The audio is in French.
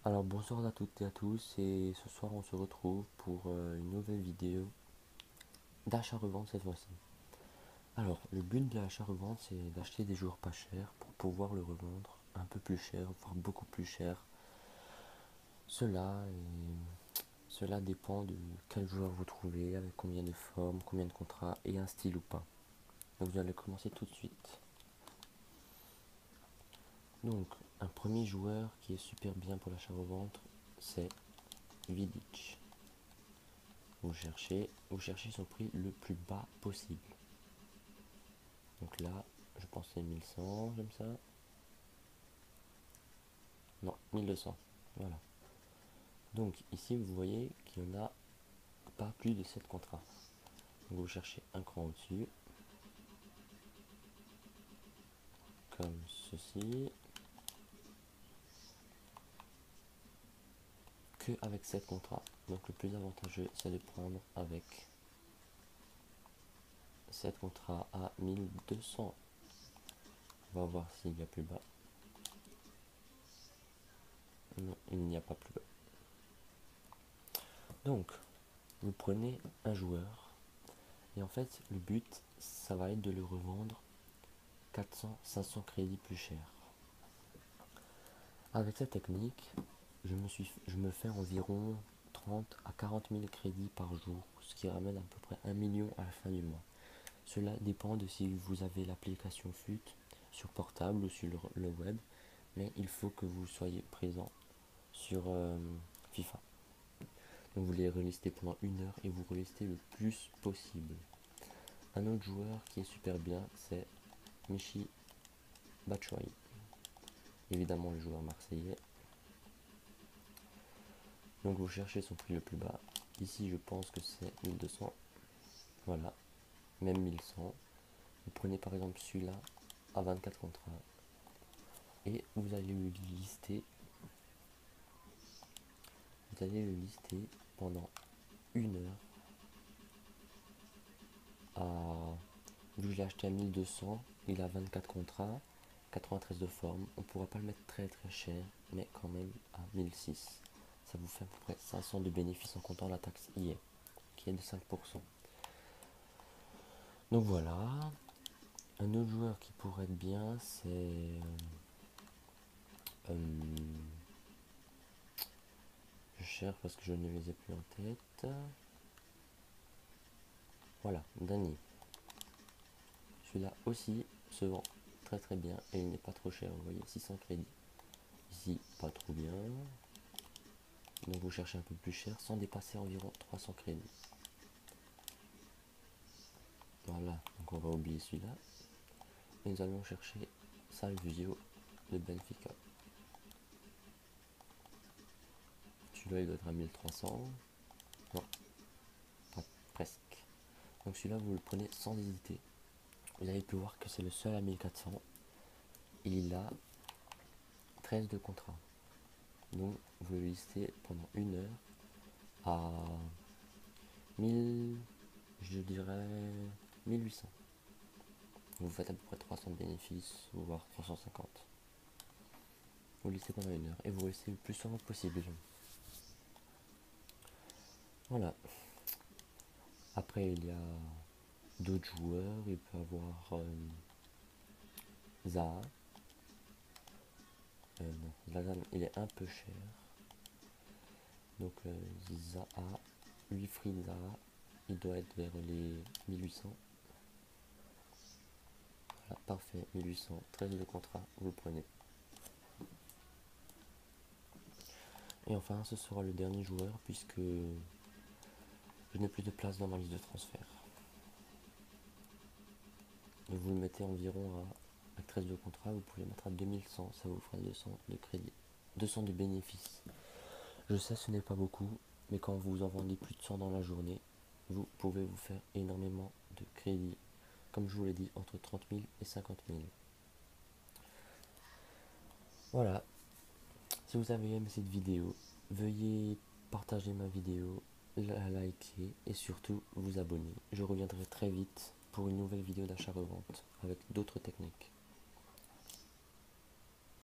Alors bonsoir à toutes et à tous, et ce soir on se retrouve pour une nouvelle vidéo d'achat-revente cette fois-ci. Alors le but de l'achat-revente, c'est d'acheter des joueurs pas chers pour pouvoir le revendre un peu plus cher, voire beaucoup plus cher. Cela, cela dépend de quel joueur vous trouvez, avec combien de formes, combien de contrats et un style ou pas. Donc vous allez commencer tout de suite. Donc un premier joueur qui est super bien pour l'achat-revente, c'est Vidic. Vous cherchez son prix le plus bas possible. Donc là, je pense que c'est 1100, j'aime ça. Non, 1200. Voilà. Donc ici, vous voyez qu'il n'y en a pas plus de 7 contrats. Donc vous cherchez un cran au-dessus, comme ceci. Que avec 7 contrats. Donc le plus avantageux, c'est de prendre avec 7 contrats à 1200. On va voir s'il y a plus bas. Non, il n'y a pas plus bas. Donc, vous prenez un joueur. Et en fait, le but, ça va être de le revendre 400-500 crédits plus cher. Avec cette technique, je me fais environ 30 à 40 000 crédits par jour, ce qui ramène à peu près 1 million à la fin du mois. Cela dépend de si vous avez l'application FUT sur portable ou sur le web, mais il faut que vous soyez présent sur FIFA. Donc vous les relistez pendant 1 heure et vous relistez le plus possible. Un autre joueur qui est super bien, c'est Michy Batshuayi. Évidemment le joueur marseillais. Donc vous cherchez son prix le plus bas. Ici je pense que c'est 1200. Voilà, même 1100. Vous prenez par exemple celui-là à 24 contrats. Et vous allez le lister. Vous allez le lister pendant 1 heure à. Vu que je l'ai acheté à 1200, il a 24 contrats, 93 de forme. On pourra pas le mettre très très cher, mais quand même à 1006. Ça vous fait à peu près 500 de bénéfices en comptant la taxe IE, qui est de 5%. Donc voilà. Un autre joueur qui pourrait être bien, c'est. Euh, je cherche parce que je ne les ai plus en tête. Voilà, Dany. Celui-là aussi se vend très très bien et il n'est pas trop cher. Vous voyez, 600 crédits. Ici, pas trop bien. Donc vous cherchez un peu plus cher sans dépasser environ 300 crédits. Voilà, donc on va oublier celui-là. Et nous allons chercher Salvio de Benfica. Celui-là il doit être à 1300. Non, pas presque. Donc celui-là vous le prenez sans hésiter. Vous avez pu voir que c'est le seul à 1400. Et il a 13 de contrat. Donc vous le listez pendant 1 heure à 1000, je dirais 1800. Vous faites à peu près 300 de bénéfices, voire 350. Vous listez pendant 1 heure et vous restez le plus souvent possible. Voilà. Après il y a d'autres joueurs, il peut avoir Zaha. Non, Zlatan il est un peu cher. Donc Zaha, Wilfried Zaha, il doit être vers les 1800. Voilà, parfait, 1800, 13 de contrat, vous le prenez. Et enfin, ce sera le dernier joueur puisque je n'ai plus de place dans ma liste de transfert. Donc vous le mettez environ à 13 de contrat, vous pouvez le mettre à 2100, ça vous fera 200 de crédit, 200 de bénéfices. Je sais ce n'est pas beaucoup, mais quand vous en vendez plus de 100 dans la journée, vous pouvez vous faire énormément de crédit. Comme je vous l'ai dit, entre 30 000 et 50 000. Voilà, si vous avez aimé cette vidéo, veuillez partager ma vidéo, la liker et surtout vous abonner. Je reviendrai très vite pour une nouvelle vidéo d'achat-revente avec d'autres techniques.